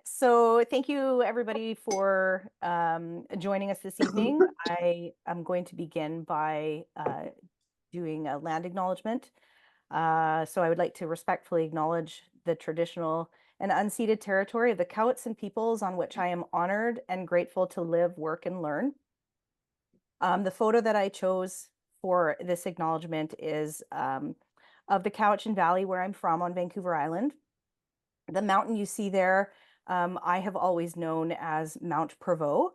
So thank you everybody for joining us this evening. I am going to begin by doing a land acknowledgement. So I would like to respectfully acknowledge the traditional and unceded territory of the Cowichan peoples on which I am honored and grateful to live, work, and learn. The photo that I chose for this acknowledgement is of the Cowichan Valley, where I'm from on Vancouver Island. The mountain you see there, I have always known as Mount Prevost.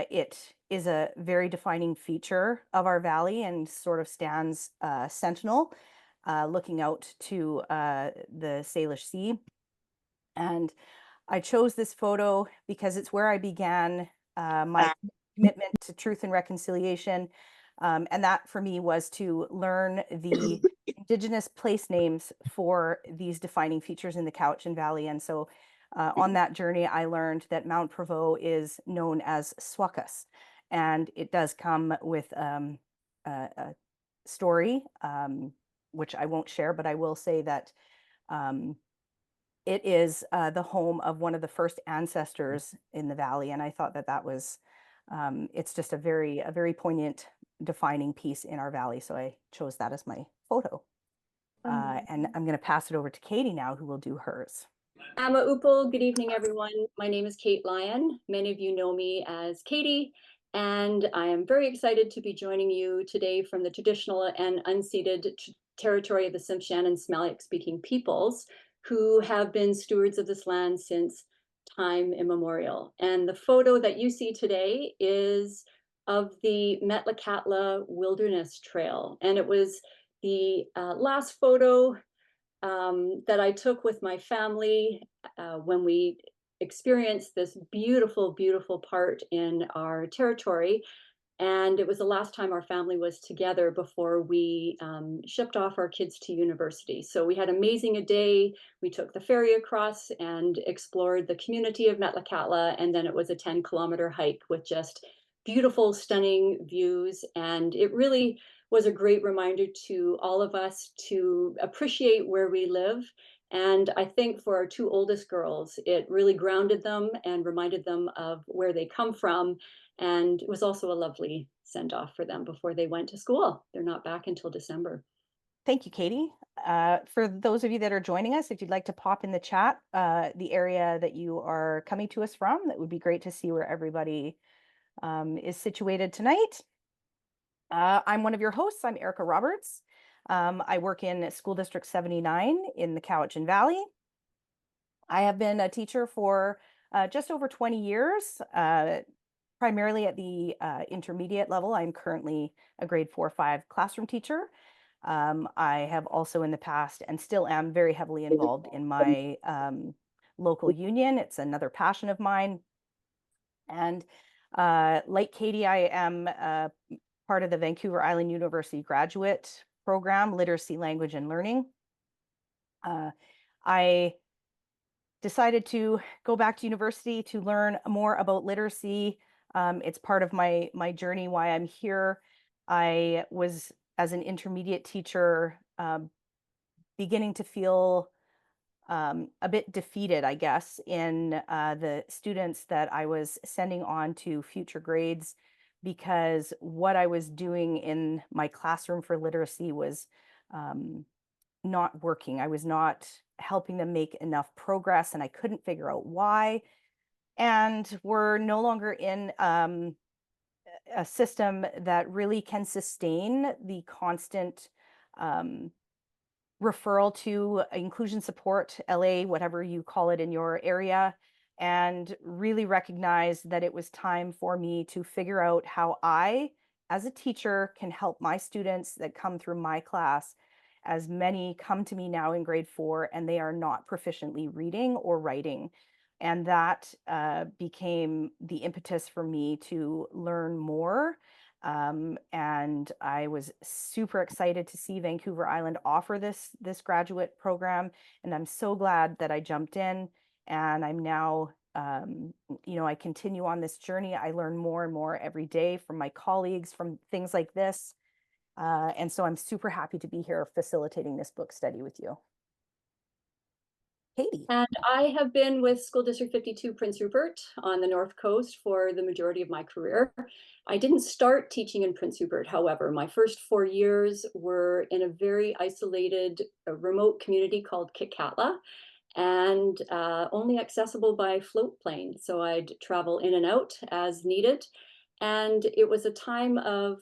It is a very defining feature of our valley and sort of stands sentinel, looking out to the Salish Sea. And I chose this photo because it's where I began my commitment to truth and reconciliation. And that for me was to learn the Indigenous place names for these defining features in the Cowichan Valley. And so on that journey, I learned that Mount Prevost is known as Swakas. And it does come with a story, which I won't share, but I will say that it is the home of one of the first ancestors in the valley. And I thought that that was, it's just a very poignant, defining piece in our valley. So I chose that as my photo. And I'm going to pass it over to Katie now, who will do hers. Amma Upal, good evening, everyone. My name is Kate Lyon. Many of you know me as Katie, and I am very excited to be joining you today from the traditional and unceded territory of the Tsimshian and Semitic speaking peoples who have been stewards of this land since time immemorial. And the photo that you see today is of the Metlakatla Wilderness Trail, and it was the last photo that I took with my family when we experienced this beautiful, beautiful part in our territory. And it was the last time our family was together before we shipped off our kids to university. So we had amazing a day. We took the ferry across and explored the community of Metlakatla. And then it was a 10-kilometer hike with just beautiful, stunning views. And it really was a great reminder to all of us to appreciate where we live. And I think for our two oldest girls, it really grounded them and reminded them of where they come from. And it was also a lovely send off for them before they went to school. They're not back until December. Thank you, Katie. For those of you that are joining us, if you'd like to pop in the chat the area that you are coming to us from, that would be great to see where everybody is situated tonight. I'm one of your hosts. I'm Erica Roberts. I work in School District 79 in the Cowichan Valley. I have been a teacher for just over 20 years, primarily at the intermediate level. I'm currently a grade 4-5 classroom teacher. I have also in the past and still am very heavily involved in my local union. It's another passion of mine. And like Katie, I am part of the Vancouver Island University graduate program, Literacy, Language, and Learning. I decided to go back to university to learn more about literacy. It's part of my journey, why I'm here. I was, as an intermediate teacher, beginning to feel a bit defeated, I guess, in the students that I was sending on to future grades, because what I was doing in my classroom for literacy was not working. I was not helping them make enough progress, and I couldn't figure out why. And we're no longer in a system that really can sustain the constant referral to inclusion support, LA, whatever you call it in your area, and really recognize that it was time for me to figure out how I, as a teacher, can help my students that come through my class. As many come to me now in grade 4 and they are not proficiently reading or writing. And that became the impetus for me to learn more. And I was super excited to see Vancouver Island offer this graduate program. And I'm so glad that I jumped in, and I'm now, I continue on this journey. I learn more and more every day from my colleagues, from things like this. And so I'm super happy to be here facilitating this book study with you. Katie. And I have been with School District 52 Prince Rupert on the North Coast for the majority of my career. I didn't start teaching in Prince Rupert, however. My first 4 years were in a very isolated, remote community called Kitkatla, and only accessible by float plane. So I'd travel in and out as needed. And it was a time of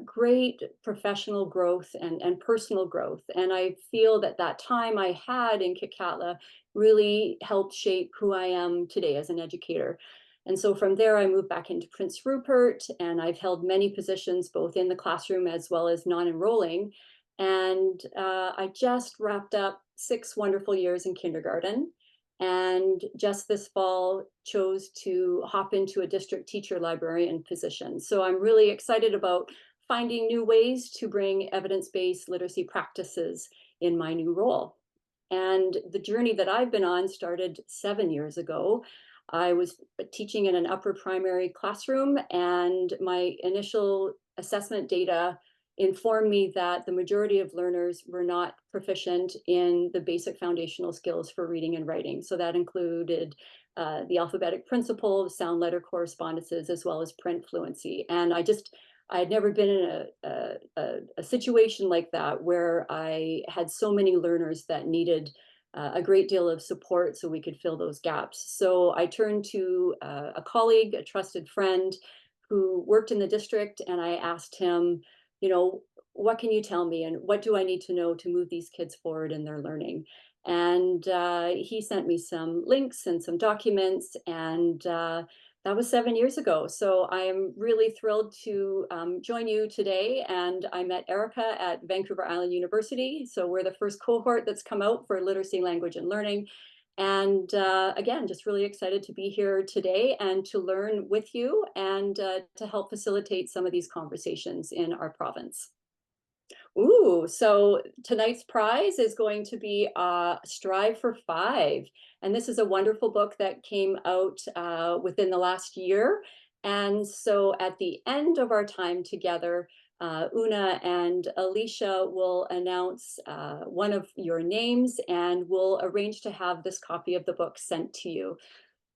great professional growth and personal growth. And I feel that that time I had in Kitkatla really helped shape who I am today as an educator. And so from there, I moved back into Prince Rupert, and I've held many positions both in the classroom as well as non-enrolling. And I just wrapped up 6 wonderful years in kindergarten. And just this fall, chose to hop into a district teacher librarian position. So I'm really excited about finding new ways to bring evidence-based literacy practices in my new role. And the journey that I've been on started 7 years ago. I was teaching in an upper primary classroom, and my initial assessment data informed me that the majority of learners were not proficient in the basic foundational skills for reading and writing. So that included the alphabetic principles, sound letter correspondences, as well as print fluency. And I had never been in a situation like that where I had so many learners that needed a great deal of support so we could fill those gaps. So I turned to a colleague, a trusted friend who worked in the district, and I asked him, you know, what can you tell me and what do I need to know to move these kids forward in their learning? And he sent me some links and some documents, and that was 7 years ago. So I am really thrilled to join you today. And I met Erica at Vancouver Island University. So we're the first cohort that's come out for literacy, language, and learning. And again, just really excited to be here today and to learn with you and to help facilitate some of these conversations in our province. Ooh, so tonight's prize is going to be Strive for Five. And this is a wonderful book that came out within the last year. And so at the end of our time together, Una and Alicia will announce one of your names, and we'll arrange to have this copy of the book sent to you.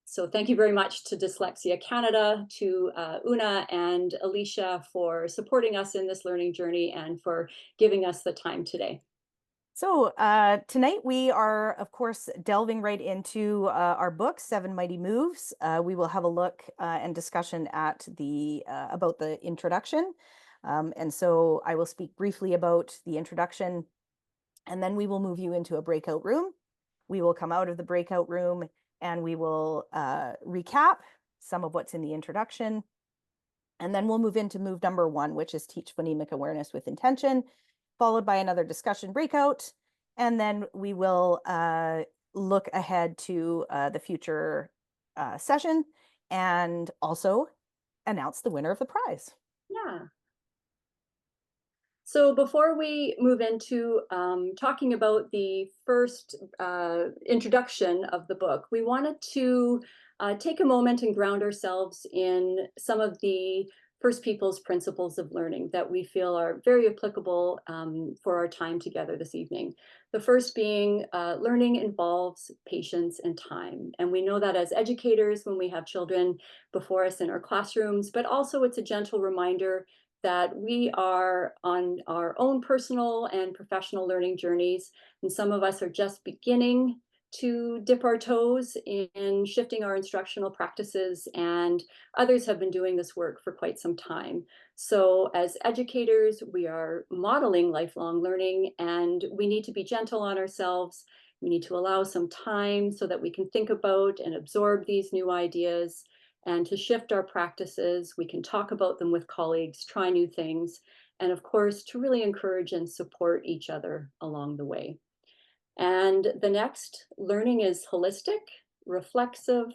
So thank you very much to Dyslexia Canada, to Una and Alicia for supporting us in this learning journey and for giving us the time today. So tonight we are, of course, delving right into our book, Seven Mighty Moves. We will have a look and discussion at the about the introduction. And so I will speak briefly about the introduction, and then we will move you into a breakout room. We will come out of the breakout room and we will recap some of what's in the introduction. And then we'll move into move number 1, which is teach phonemic awareness with intention, followed by another discussion breakout. And then we will look ahead to the future session and also announce the winner of the prize. Yeah. So before we move into talking about the first introduction of the book, we wanted to take a moment and ground ourselves in some of the First People's principles of learning that we feel are very applicable for our time together this evening. The first being learning involves patience and time. And we know that as educators when we have children before us in our classrooms, but also it's a gentle reminder that we are on our own personal and professional learning journeys. And some of us are just beginning to dip our toes in shifting our instructional practices, and others have been doing this work for quite some time. So as educators, we are modeling lifelong learning, and we need to be gentle on ourselves. We need to allow some time so that we can think about and absorb these new ideas and to shift our practices. We can talk about them with colleagues, try new things, and of course, to really encourage and support each other along the way. And the next, learning is holistic, reflexive,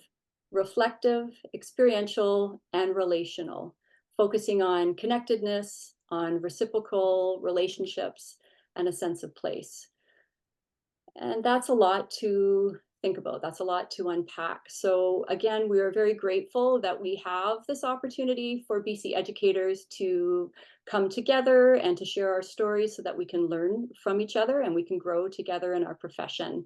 reflective, experiential, and relational, focusing on connectedness, on reciprocal relationships, and a sense of place. And that's a lot to think about. That's a lot to unpack. So again, we are very grateful that we have this opportunity for BC educators to come together and to share our stories so that we can learn from each other and we can grow together in our profession.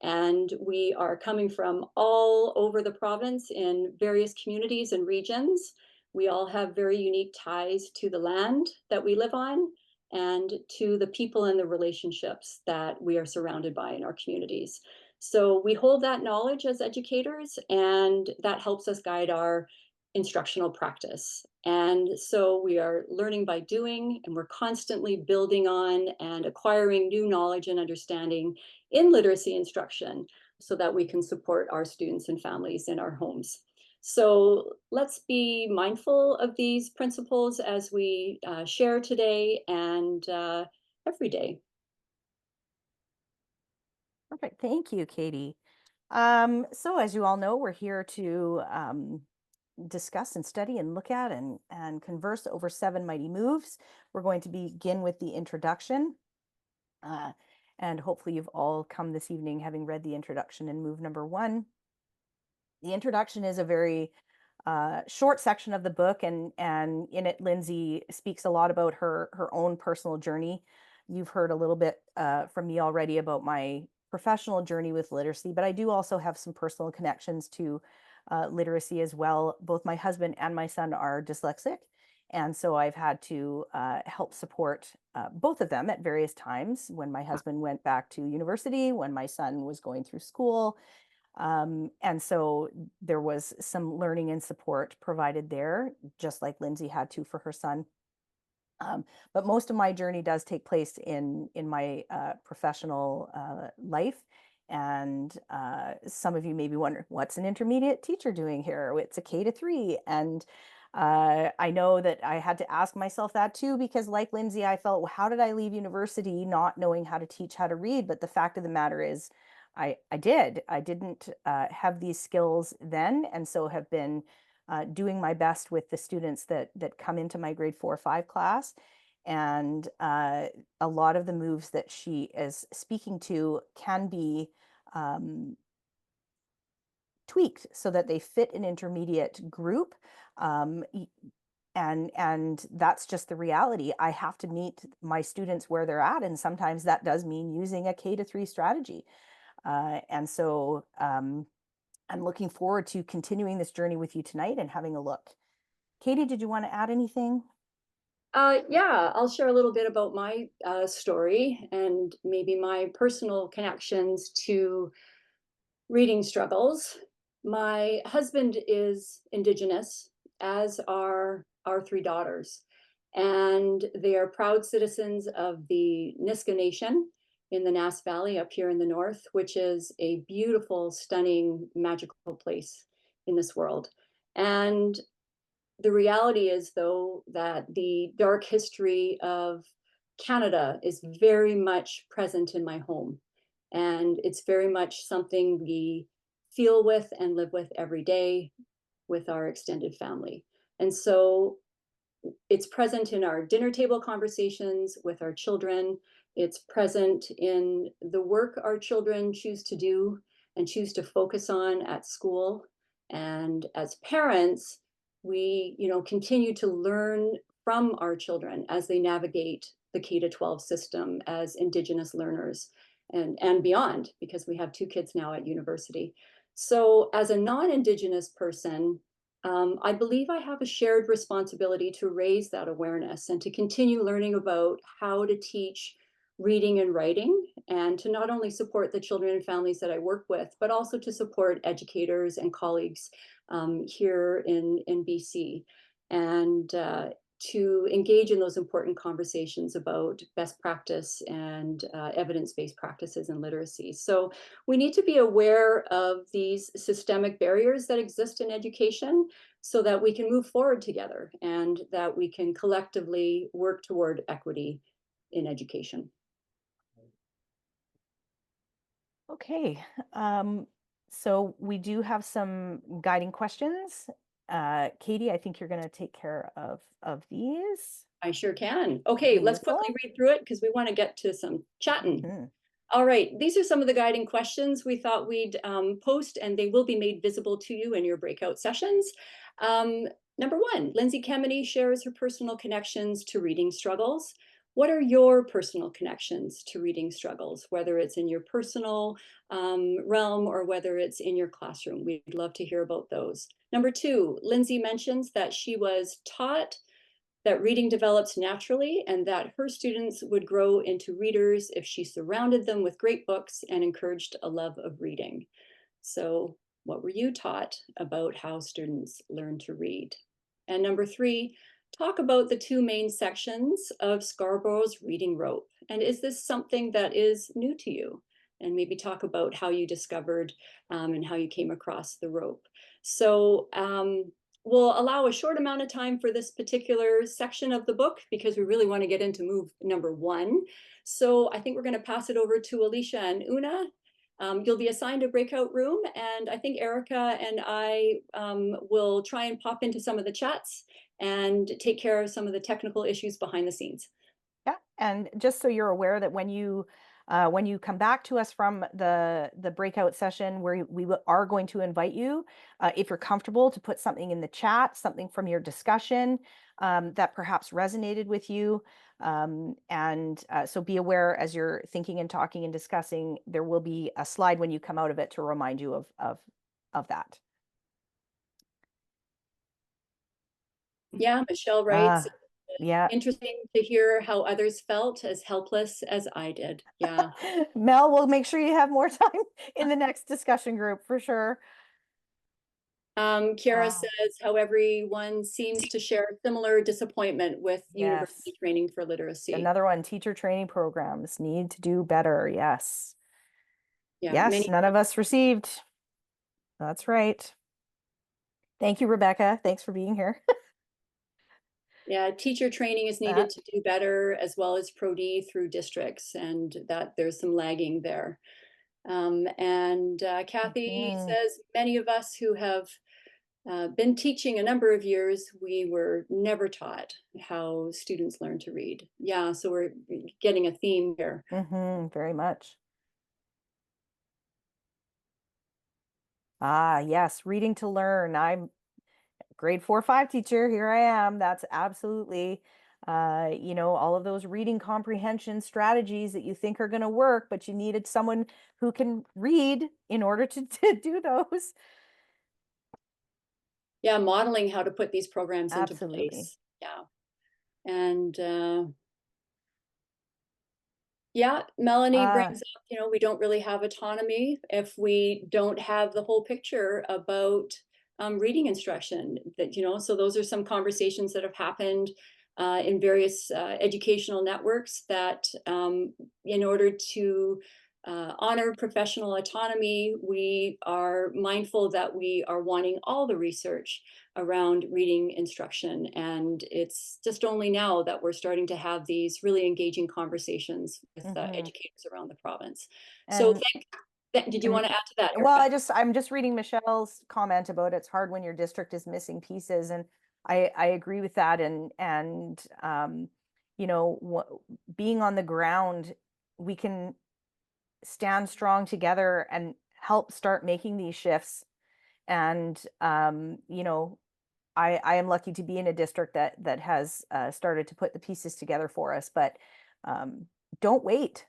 And we are coming from all over the province in various communities and regions. We all have very unique ties to the land that we live on and to the people and the relationships that we are surrounded by in our communities. So we hold that knowledge as educators, and that helps us guide our instructional practice. And so we are learning by doing, and we're constantly building on and acquiring new knowledge and understanding in literacy instruction so that we can support our students and families in our homes. So let's be mindful of these principles as we share today and every day. Perfect. Thank you, Katie. So as you all know, we're here to discuss and study and look at and converse over 7 mighty moves. We're going to begin with the introduction. Uh, and hopefully you've all come this evening having read the introduction in move number 1. The introduction is a very short section of the book, and in it, Lindsay speaks a lot about her own personal journey. You've heard a little bit from me already about my professional journey with literacy, but I do also have some personal connections to literacy as well. Both my husband and my son are dyslexic, and so I've had to help support both of them at various times. When my husband went back to university, when my son was going through school, and so there was some learning and support provided there, just like Lindsay had to for her son. But most of my journey does take place in my professional life. And some of you may be wondering, what's an intermediate teacher doing here? It's a K-3. And I know that I had to ask myself that too, because like Lindsay, I felt, well, how did I leave university not knowing how to teach how to read? But the fact of the matter is, I did. I didn't have these skills then, and so have been doing my best with the students that come into my grade 4 or 5 class. And a lot of the moves that she is speaking to can be tweaked so that they fit an intermediate group. Um, and that's just the reality. I have to meet my students where they're at, and sometimes that does mean using a K-3 strategy. And so I'm looking forward to continuing this journey with you tonight and having a look. Katie, did you want to add anything? Yeah, I'll share a little bit about my story and maybe my personal connections to reading struggles. My husband is Indigenous, as are our 3 daughters, and they are proud citizens of the Niska Nation in the Nass Valley up here in the north, which is a beautiful, stunning, magical place in this world. And the reality is, though, that the dark history of Canada is very much present in my home. And it's very much something we feel with and live with every day with our extended family. And so it's present in our dinner table conversations with our children. It's present in the work our children choose to do and choose to focus on at school. And as parents, we, continue to learn from our children as they navigate the K-12 system as Indigenous learners and beyond, because we have 2 kids now at university. So as a non-Indigenous person, I believe I have a shared responsibility to raise that awareness and to continue learning about how to teach reading and writing, and to not only support the children and families that I work with, but also to support educators and colleagues here in BC. And to engage in those important conversations about best practice and evidence-based practices in literacy. So we need to be aware of these systemic barriers that exist in education so that we can move forward together and that we can collectively work toward equity in education. Okay. So we do have some guiding questions. Katie, I think you're going to take care of these. I sure can. Okay, let's quickly Beautiful. read through it because we want to get to some chatting. Mhm. All right, these are some of the guiding questions we thought we'd post, and they will be made visible to you in your breakout sessions. Number 1, Lindsay Kemeny shares her personal connections to reading struggles. what are your personal connections to reading struggles, whether it's in your personal realm or whether it's in your classroom? We'd love to hear about those. Number two, Lindsay mentions that she was taught that reading develops naturally and that her students would grow into readers if she surrounded them with great books and encouraged a love of reading. So, what were you taught about how students learn to read? And number three, talk about the two main sections of Scarborough's reading rope. And is this something that is new to you? And maybe talk about how you discovered and how you came across the rope. So, we'll allow a short amount of time for this particular section of the book because we really want to get into move number one. So I think we're going to pass it over to Alicia and Una. You'll be assigned a breakout room, and I think Erica and I will try and pop into some of the chats and take care of some of the technical issues behind the scenes. Yeah, and just so you're aware that when you come back to us from the breakout session, where we are going to invite you, if you're comfortable, to put something in the chat, something from your discussion that perhaps resonated with you. And so be aware as you're thinking and talking and discussing, there will be a slide when you come out of it to remind you of that. Yeah, Michelle writes, Yeah. interesting to hear how others felt as helpless as I did. Yeah. Mel, we'll make sure you have more time in the next discussion group for sure. Kiara says how everyone seems to share similar disappointment with Yes. university training for literacy. Another one, teacher training programs need to do better. Yes. Yeah, Yes, none of us received. That's right. Thank you, Rebecca. Thanks for being here. Yeah, teacher training is needed to do better, as well as Pro-D through districts, and that there's some lagging there. And Kathy says, many of us who have been teaching a number of years, we were never taught how students learn to read. Yeah, so we're getting a theme here. Very much. Ah, yes, reading to learn. I'm grade 4-5 teacher. Here I am. That's absolutely, all of those reading comprehension strategies that you think are going to work, but you needed someone who can read in order to do those. Yeah, modeling how to put these programs into Absolutely. place. Yeah. And yeah, Melanie brings up, we don't really have autonomy if we don't have the whole picture about reading instruction. So those are some conversations that have happened in various educational networks that in order to honor professional autonomy, we are mindful that we are wanting all the research around reading instruction. And it's just only now that we're starting to have these really engaging conversations with educators around the province. So did you want to add to that, Erica? Well, I'm just reading Michelle's comment about it's hard when your district is missing pieces, and I agree with that. And being on the ground, we can stand strong together and help start making these shifts. And I am lucky to be in a district that has started to put the pieces together for us. But don't wait.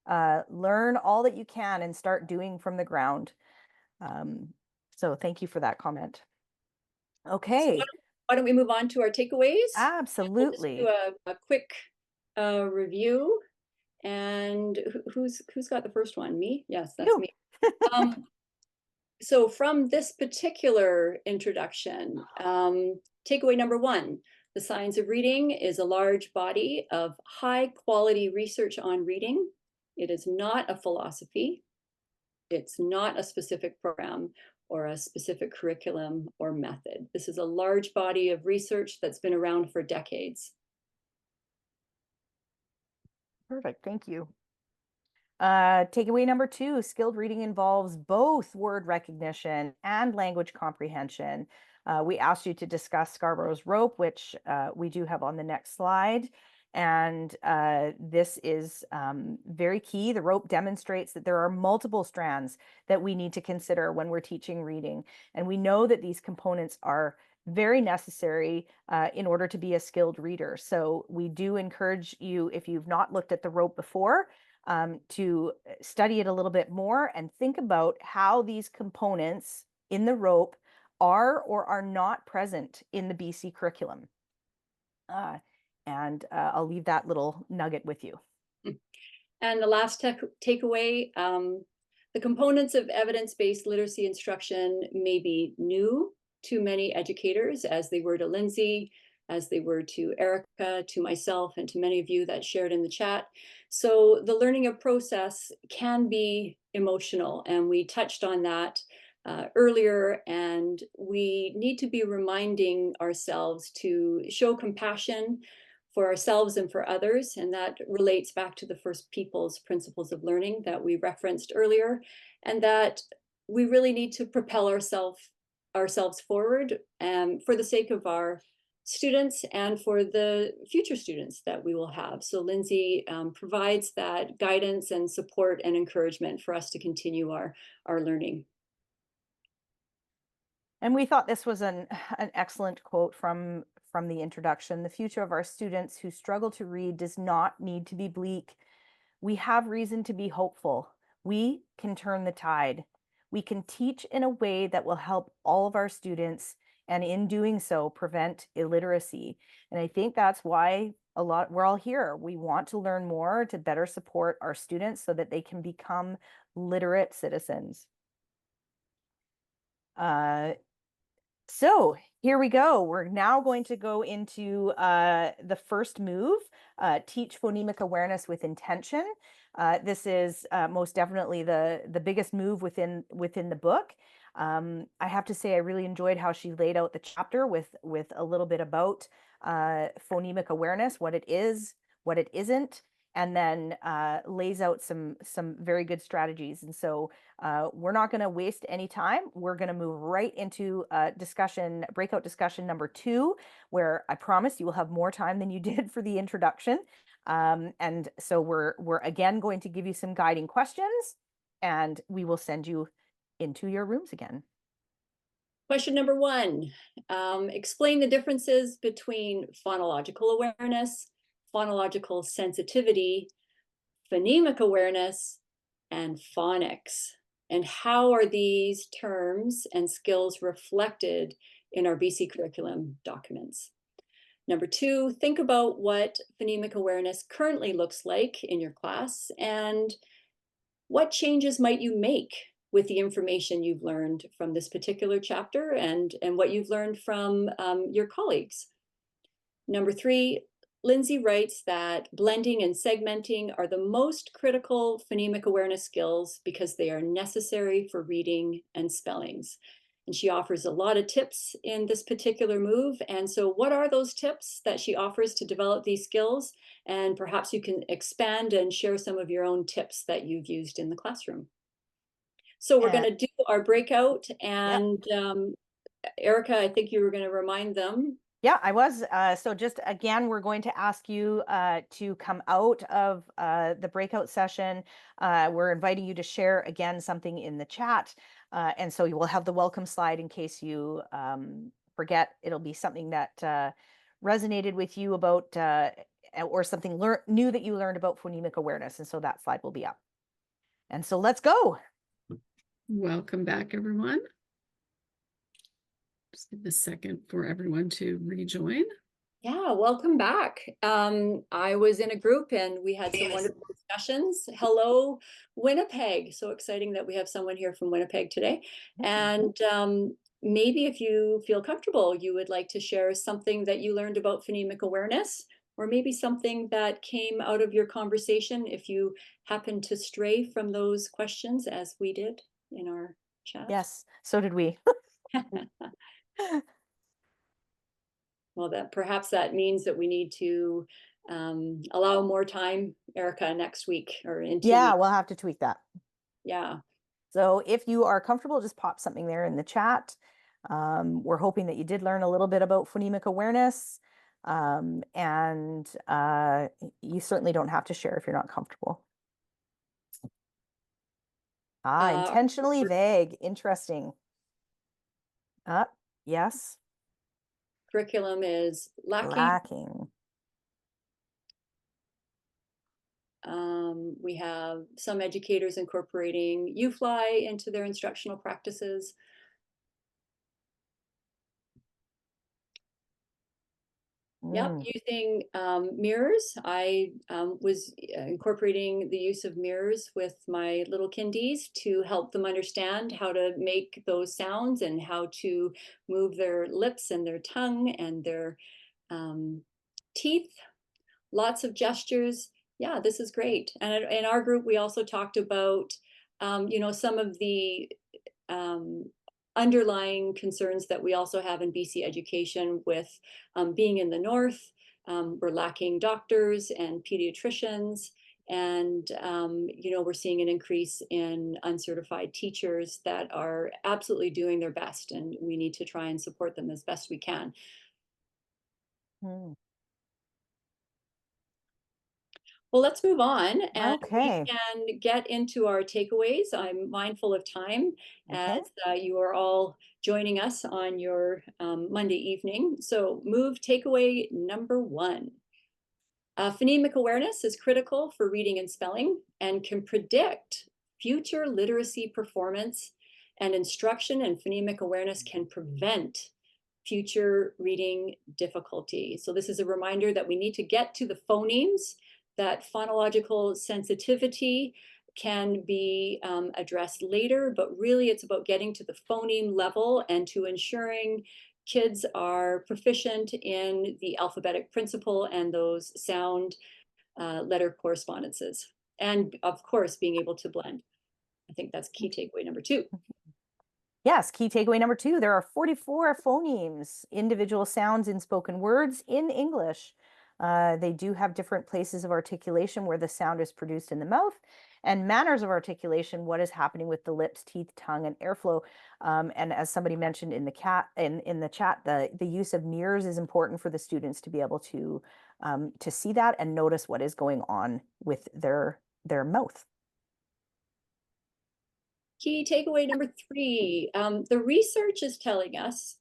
Learn all that you can and start doing from the ground. So thank you for that comment. Okay. So why don't we move on to our takeaways? Absolutely. We'll just do a quick review. And who's got the first one? Me? Yes, that's me. So from this particular introduction, takeaway number one, the science of reading is a large body of high quality research on reading. It is not a philosophy. It's not a specific program or a specific curriculum or method. This is a large body of research that's been around for decades. Perfect. Thank you. Takeaway number two, skilled reading involves both word recognition and language comprehension. We asked you to discuss Scarborough's rope, which we do have on the next slide. And this is very key. The rope demonstrates that there are multiple strands that we need to consider when we're teaching reading. And we know that these components are very necessary in order to be a skilled reader. So we do encourage you, if you've not looked at the rope before, to study it a little bit more and think about how these components in the rope are or are not present in the BC curriculum. Uh, and I'll leave that little nugget with you. And the last takeaway, the components of evidence-based literacy instruction may be new to many educators, as they were to Lindsay, as they were to Erica, to myself, and to many of you that shared in the chat. So the learning of process can be emotional, and we touched on that earlier, and we need to be reminding ourselves to show compassion for ourselves and for others. And that relates back to the first people's principles of learning that we referenced earlier, and that we really need to propel ourselves forward for the sake of our students and for the future students that we will have. So Lindsay provides that guidance and support and encouragement for us to continue our learning. And we thought this was an excellent quote from the introduction. The future of our students who struggle to read does not need to be bleak. We have reason to be hopeful. We can turn the tide. We can teach in a way that will help all of our students, and in doing so, prevent illiteracy. And I think that's why we're all here. We want to learn more to better support our students so that they can become literate citizens. So here we go. We're now going to go into the first move, teach phonemic awareness with intention. This is most definitely the biggest move within the book. I have to say I really enjoyed how she laid out the chapter with a little bit about phonemic awareness, what it is, what it isn't, and then lays out some very good strategies. And so we're not going to waste any time. We're going to move right into breakout discussion number 2, where I promise you will have more time than you did for the introduction. And so we're again going to give you some guiding questions, and we will send you into your rooms again. Question number 1, explain the differences between phonological awareness, phonological sensitivity, phonemic awareness, and phonics. And how are these terms and skills reflected in our BC curriculum documents? Number 2, think about what phonemic awareness currently looks like in your class, and what changes might you make with the information you've learned from this particular chapter and what you've learned from your colleagues. Number 3, Lindsay writes that blending and segmenting are the most critical phonemic awareness skills because they are necessary for reading and spellings. And she offers a lot of tips in this particular move. And so what are those tips that she offers to develop these skills? And perhaps you can expand and share some of your own tips that you've used in the classroom. So we're going to do our breakout, and Erica, I think you were going to remind them. Yeah, I was. So just again, we're going to ask you to come out of the breakout session. We're inviting you to share again something in the chat. And so you will have the welcome slide in case you forget. It'll be something that resonated with you about or something new that you learned about phonemic awareness. And so that slide will be up. And so let's go. Welcome back, everyone. Just give a second for everyone to rejoin. Yeah, welcome back. I was in a group and we had some wonderful discussions. Hello, Winnipeg. So exciting that we have someone here from Winnipeg today. And maybe if you feel comfortable, you would like to share something that you learned about phonemic awareness, or maybe something that came out of your conversation if you happen to stray from those questions as we did in our chat. Yes, so did we. Well, perhaps that means that we need to allow more time, Erica, next week or in 2 weeks. We'll have to tweak that. Yeah. So if you are comfortable, just pop something there in the chat. We're hoping that you did learn a little bit about phonemic awareness. And you certainly don't have to share if you're not comfortable. Intentionally vague. Interesting. Yes. curriculum is lacking. Lacking. We have some educators incorporating UFly into their instructional practices. Yep, using mirrors. I was incorporating the use of mirrors with my little kindies to help them understand how to make those sounds and how to move their lips and their tongue and their teeth. Lots of gestures. Yeah, this is great. And in our group, we also talked about, some of the underlying concerns that we also have in BC education with being in the north. We're lacking doctors and pediatricians, and we're seeing an increase in uncertified teachers that are absolutely doing their best, and we need to try and support them as best we can. Well, let's move on, and we can get into our takeaways. I'm mindful of time as you are all joining us on your Monday evening. So takeaway number 1. Phonemic awareness is critical for reading and spelling and can predict future literacy performance, and instruction and phonemic awareness can prevent future reading difficulty. So this is a reminder that we need to get to the phonemes, that phonological sensitivity can be addressed later, but really it's about getting to the phoneme level and to ensuring kids are proficient in the alphabetic principle and those sound letter correspondences. And of course, being able to blend. I think that's key takeaway number 2. Yes, key takeaway number 2, there are 44 phonemes, individual sounds in spoken words in English. They do have different places of articulation where the sound is produced in the mouth, and manners of articulation, what is happening with the lips, teeth, tongue, and airflow. And as somebody mentioned in the chat, the use of mirrors is important for the students to be able to see that and notice what is going on with their mouth. Key takeaway number 3, the research is telling us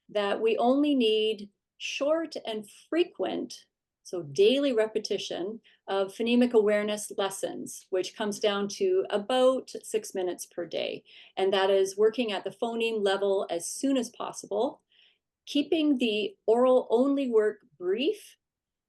that we only need short and frequent, so daily repetition of phonemic awareness lessons, which comes down to about 6 minutes per day. And that is working at the phoneme level as soon as possible, keeping the oral only work brief,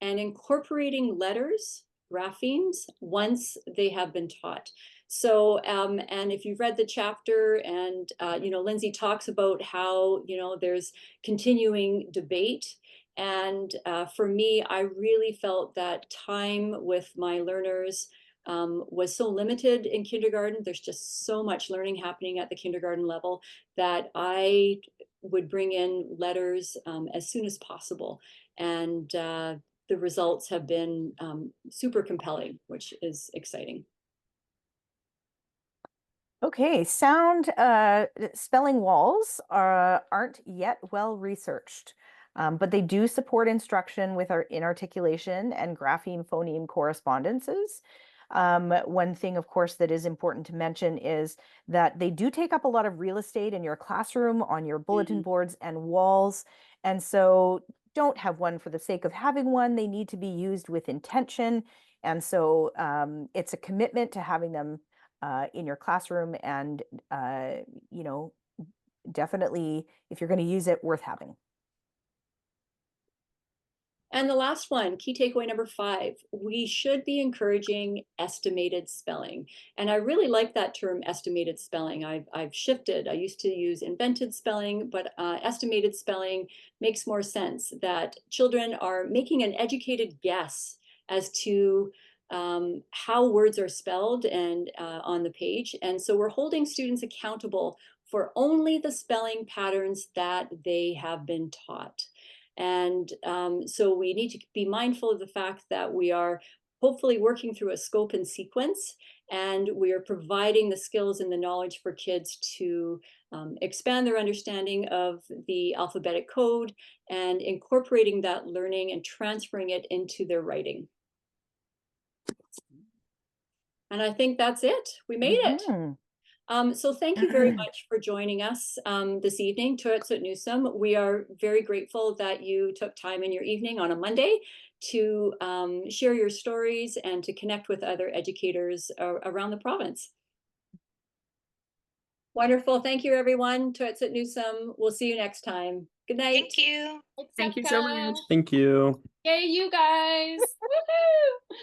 and incorporating letters, graphemes, once they have been taught. So, and if you've read the chapter, and Lindsay talks about how there's continuing debate, and for me, I really felt that time with my learners was so limited in kindergarten. There's just so much learning happening at the kindergarten level that I would bring in letters as soon as possible, and the results have been super compelling, which is exciting. Okay, sound spelling walls aren't yet well researched, but they do support instruction with our inarticulation and grapheme phoneme correspondences. One thing, of course, that is important to mention is that they do take up a lot of real estate in your classroom, on your bulletin boards and walls. And so don't have one for the sake of having one. They need to be used with intention. And so it's a commitment to having them in your classroom, and definitely, if you're going to use it, worth having. And the last one, key takeaway number 5, we should be encouraging estimated spelling. And I really like that term, estimated spelling. I've shifted. I used to use invented spelling, but estimated spelling makes more sense, that children are making an educated guess as to how words are spelled and on the page. And so we're holding students accountable for only the spelling patterns that they have been taught. And so we need to be mindful of the fact that we are hopefully working through a scope and sequence, and we are providing the skills and the knowledge for kids to expand their understanding of the alphabetic code and incorporating that learning and transferring it into their writing. And I think that's it. We made it. So thank you very much for joining us this evening, Tuatsut Newsome. We are very grateful that you took time in your evening on a Monday to share your stories and to connect with other educators around the province. Wonderful. Thank you, everyone. Tuatsut Newsome. We'll see you next time. Good night. Thank you. Thank you so much. Thank you. Yay, you guys. Woohoo!